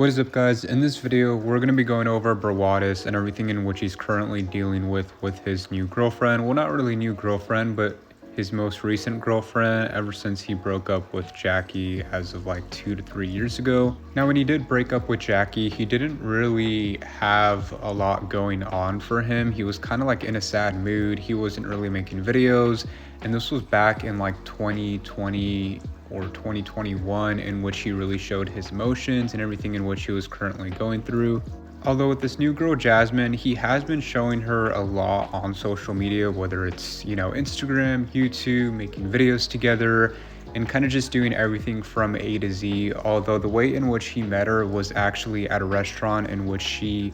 What is up, guys? In this video we're going to be going over Brawadis and everything in which he's currently dealing with his new girlfriend. Well, not really new girlfriend, but his most recent girlfriend ever since he broke up with Jackie as of like 2 to 3 years ago. Now, when he did break up with Jackie, he didn't really have a lot going on for him. He was kind of like in a sad mood. He wasn't really making videos, and this was back in like 2020 or 2021, in which he really showed his emotions and everything in which he was currently going through. Although with this new girl, Jasmine, he has been showing her a lot on social media, whether it's, Instagram, YouTube, making videos together, and kind of just doing everything from A to Z. Although the way in which he met her was actually at a restaurant in which he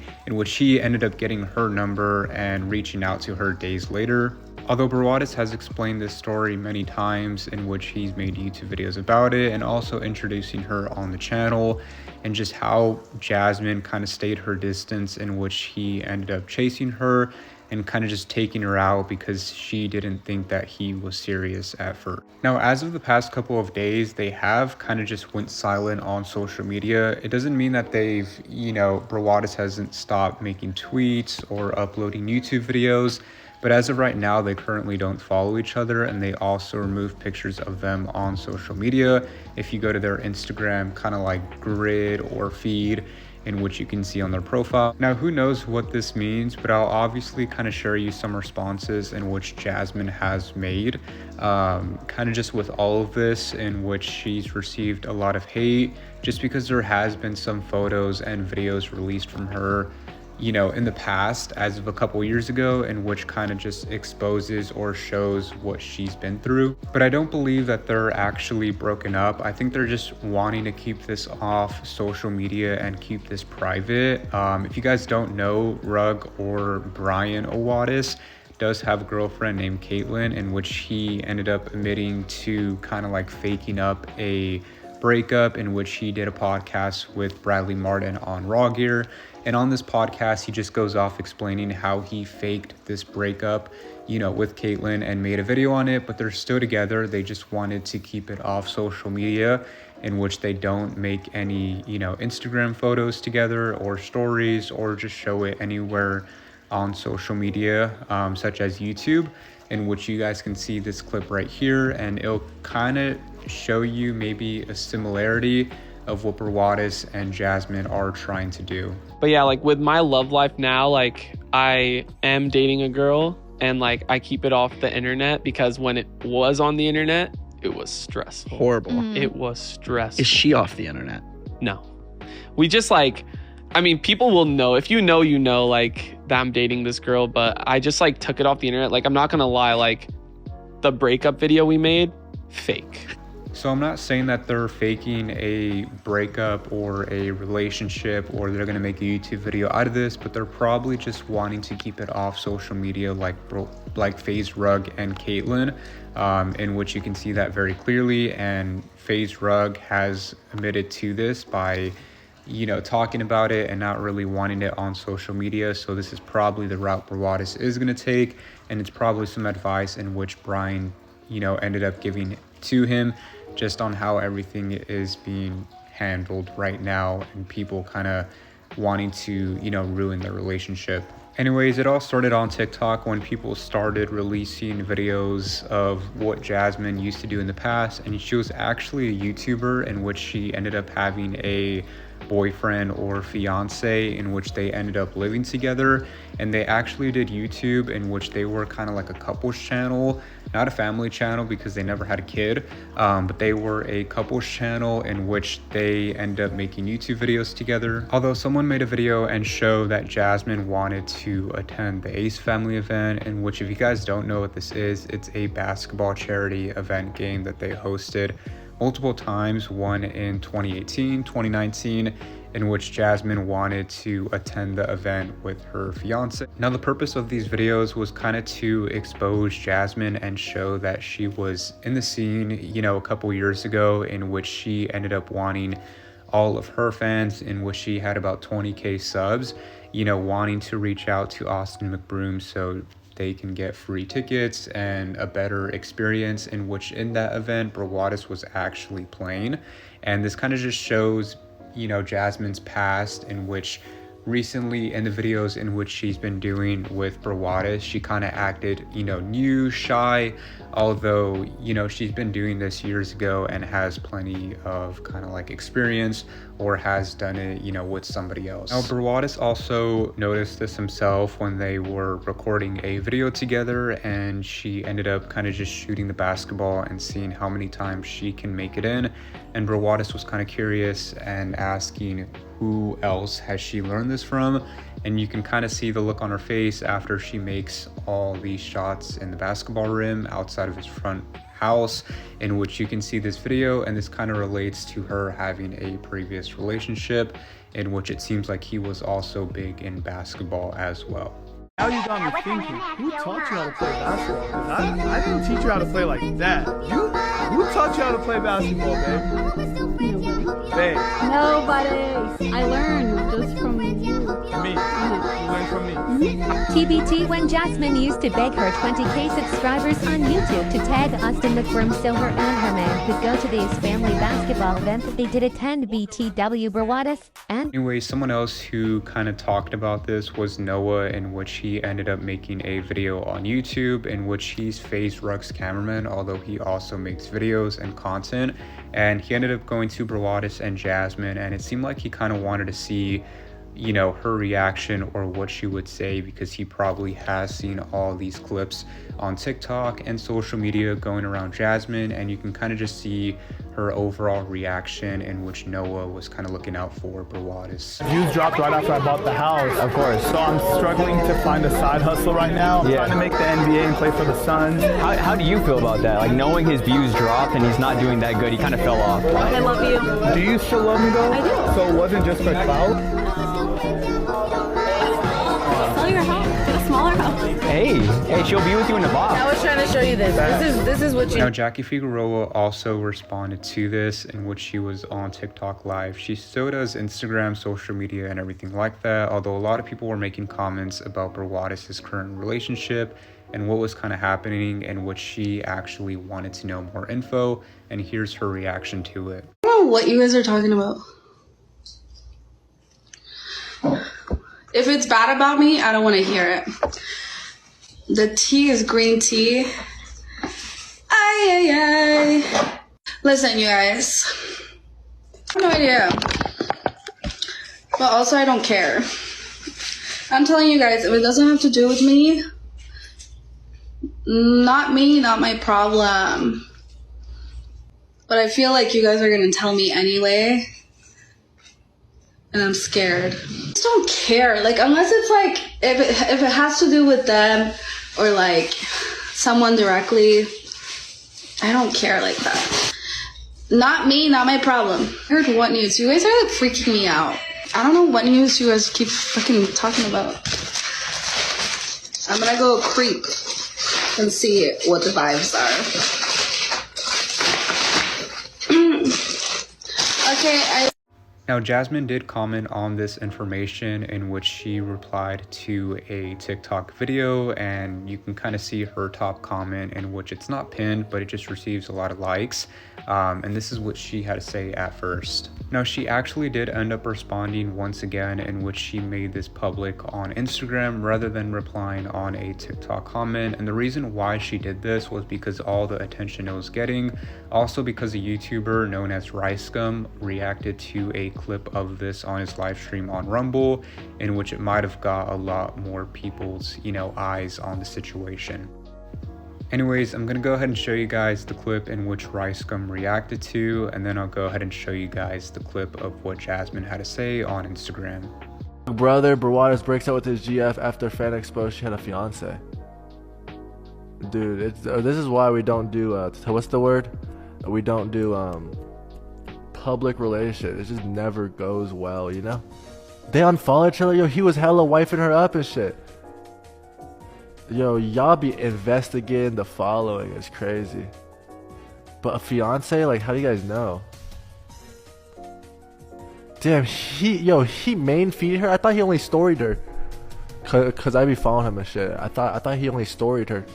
ended up getting her number and reaching out to her days later. Although Brawadis has explained this story many times, in which he's made YouTube videos about it and also introducing her on the channel, and just how Jasmine kind of stayed her distance, in which he ended up chasing her and kind of just taking her out because she didn't think that he was serious at first. Now, as of the past couple of days, they have kind of just went silent on social media. It doesn't mean that they've, Brawadis hasn't stopped making tweets or uploading YouTube videos. But as of right now, they currently don't follow each other, and they also remove pictures of them on social media. If you go to their Instagram kind of like grid or feed, in which you can see on their profile. Now, who knows what this means, but I'll obviously kind of share you some responses in which Jasmine has made, kind of just with all of this, in which she's received a lot of hate just because there has been some photos and videos released from her in the past, as of a couple years ago, in which kind of just exposes or shows what she's been through. But I don't believe that they're actually broken up. I think they're just wanting to keep this off social media and keep this private. If you guys don't know, Rug or Brian Brawadis does have a girlfriend named Caitlin, in which he ended up admitting to kind of like faking up a breakup, in which he did a podcast with Bradley Martin on Raw Gear. And on this podcast, he just goes off explaining how he faked this breakup, with Caitlin, and made a video on it, but they're still together. They just wanted to keep it off social media, in which they don't make any, Instagram photos together or stories, or just show it anywhere on social media, such as YouTube, in which you guys can see this clip right here, and it'll kind of show you maybe a similarity of what Brawadis and Jasmine are trying to do. But yeah, like with my love life now, like I am dating a girl, and like I keep it off the internet, because when it was on the internet, it was stressful. Horrible. It was stressful. Is she off the internet? No. We just people will know. If you know, like that I'm dating this girl, but I just like took it off the internet. Like, I'm not gonna lie, like the breakup video we made, fake. So I'm not saying that they're faking a breakup or a relationship, or they're going to make a YouTube video out of this, but they're probably just wanting to keep it off social media, like FaZe Rug and Caitlin, in which you can see that very clearly. And FaZe Rug has admitted to this by talking about it and not really wanting it on social media. So this is probably the route Brawadis is going to take, and it's probably some advice in which Brian ended up giving to him, just on how everything is being handled right now, and people kind of wanting to ruin their relationship. Anyways, it all started on TikTok, when people started releasing videos of what Jasmine used to do in the past, and she was actually a YouTuber, in which she ended up having a boyfriend or fiance, in which they ended up living together. And they actually did YouTube, in which they were kind of like a couples channel, not a family channel because they never had a kid, but they were a couples channel in which they ended up making YouTube videos together. Although someone made a video and showed that Jasmine wanted to attend the Ace Family event, in which, if you guys don't know what this is, it's a basketball charity event game that they hosted multiple times, one in 2018, 2019, in which Jasmine wanted to attend the event with her fiance. Now, the purpose of these videos was kind of to expose Jasmine and show that she was in the scene, a couple years ago, in which she ended up wanting all of her fans, in which she had about 20K subs, wanting to reach out to Austin McBroom so they can get free tickets and a better experience, in which in that event Brawadis was actually playing. And this kind of just shows Jasmine's past, in which recently in the videos in which she's been doing with Brawadis, she kind of acted, new, shy, although, she's been doing this years ago and has plenty of kind of like experience, or has done it, with somebody else. Now, Brawadis also noticed this himself when they were recording a video together, and she ended up kind of just shooting the basketball and seeing how many times she can make it in. And Brawadis was kind of curious and asking who else has she learned this from, and you can kind of see the look on her face after she makes all these shots in the basketball rim outside of his front house, in which you can see this video, and this kind of relates to her having a previous relationship in which it seems like he was also big in basketball as well. Now you got me thinking, who taught you how to play basketball? 'Cause I didn't teach you how to play like that. Who taught you how to play basketball, babe? Babe. Nobody. I learned just from you. Me. You learned from me. TBT when Jasmine used to beg her 20k subscribers on YouTube to tag Austin McBroom so her and her man could go to this family basketball event that they did attend. BTW Brawadis. And anyway, someone else who kind of talked about this was Noah, in which he ended up making a video on YouTube in which he's FaZe Ruck's cameraman, although he also makes videos and content. And he ended up going to Brawadis and Jasmine, and it seemed like he kind of wanted to see her reaction or what she would say, because he probably has seen all these clips on TikTok and social media going around Jasmine, and you can kind of just see her overall reaction, in which Noah was kind of looking out for Brawadis. Views dropped right after I bought the house. Of course. So I'm struggling to find a side hustle right now. I'm trying to make the NBA and play for the Suns. How do you feel about that? Like, knowing his views dropped and he's not doing that good, he kind of fell off. I love you. Do you still love me though? I do. So it wasn't just for clout? Sell your house. Get a smaller house. Hey, she'll be with you in the box. I was trying to show you this. This is what you. Now, Jackie Figueroa also responded to this, in which she was on TikTok live. She still does Instagram, social media, and everything like that, although a lot of people were making comments about Brawadis' current relationship and what was kind of happening, and what she actually wanted to know more info, and here's her reaction to it. I don't know what you guys are talking about. If it's bad about me, I don't want to hear it. The tea is green tea. Ay, ay, ay. Listen, you guys. I have no idea. But also, I don't care. I'm telling you guys, if it doesn't have to do with me, not me, not my problem. But I feel like you guys are going to tell me anyway. And I'm scared. I just don't care. Like, unless it's like, if it has to do with them or like someone directly, I don't care like that. Not me, not my problem. I heard what news? You guys are like freaking me out. I don't know what news you guys keep fucking talking about. I'm gonna go creep and see what the vibes are. Okay, Now, Jasmine did comment on this information, in which she replied to a TikTok video, and you can kind of see her top comment, in which it's not pinned, but it just receives a lot of likes. And this is what she had to say at first. Now, she actually did end up responding once again, in which she made this public on Instagram rather than replying on a TikTok comment. And the reason why she did this was because all the attention it was getting, also because a YouTuber known as Ricegum reacted to a clip of this on his live stream on Rumble, in which it might have got a lot more people's eyes on the situation. Anyways, I'm gonna go ahead and show you guys the clip in which Ricegum reacted to, and then I'll go ahead and show you guys the clip of what Jasmine had to say on Instagram. Brother Brawadis breaks up with his GF after fan exposed she had a fiance. Dude, this is why we don't do what's the word? We don't do public relations. It just never goes well, you know? They unfollow each other. Yo, he was hella wifing her up and shit. Yo, y'all be investigating the following. It's crazy. But a fiance, like, how do you guys know? Damn, he main feed her. I thought he only storied her. Cause I be following him and shit. I thought he only storied her.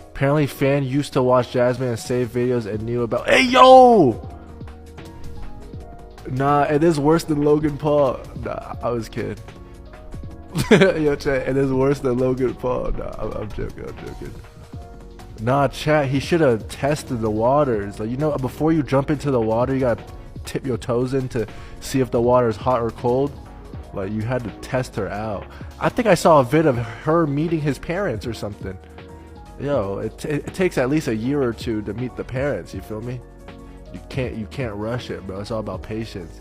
Apparently, fan used to watch Jasmine and save videos and knew about. Hey, yo! Nah, it is worse than Logan Paul. Nah, I was kidding. Yo, chat, it is worse than Logan Paul. Nah, I'm joking. Nah, chat, he should have tested the waters. Like, you know, before you jump into the water, you gotta tip your toes in to see if the water is hot or cold. Like, you had to test her out. I think I saw a vid of her meeting his parents or something. Yo, it takes at least a year or two to meet the parents. You feel me? You can't rush it, bro. It's all about patience.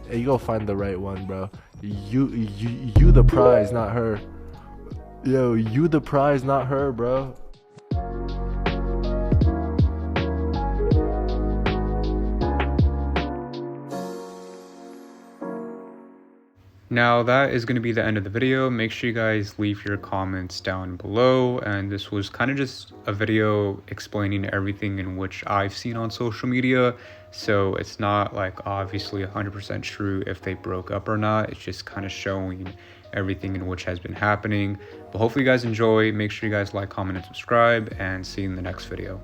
Hey, you go find the right one, bro. You the prize, not her. Yo, you the prize, not her, bro. Now that is going to be the end of the video. Make sure you guys leave your comments down below. And this was kind of just a video explaining everything in which I've seen on social media. So it's not like obviously 100% true if they broke up or not. It's just kind of showing everything in which has been happening. But hopefully you guys enjoy. Make sure you guys like, comment, and subscribe, and see you in the next video.